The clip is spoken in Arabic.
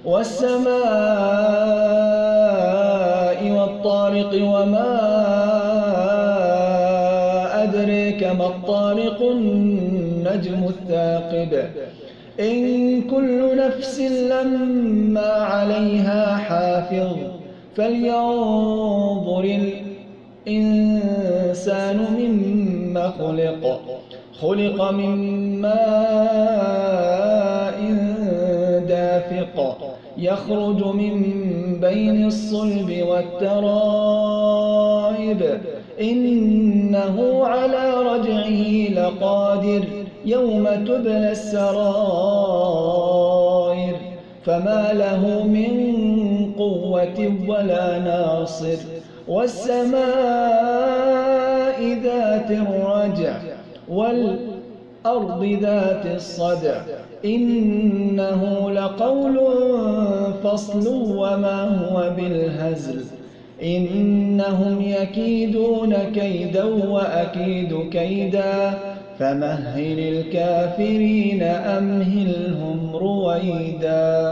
والسماء والطارق وما أدريك ما الطارق النجم الثاقب إن كل نفس لما عليها حافظ فلينظر الإنسان مما خلق من ماء دافق يخرج من بين الصلب والترائب إنه على رجعه لقادر يوم تبلى السرائر فما له من قوة ولا ناصر والسماء ذات الرجع والأرض ذات الصدع إنه لقول فصل وما هو بالهزل إنهم يكيدون كيدا وأكيد كيدا فمهل الكافرين أمهلهم رويدا.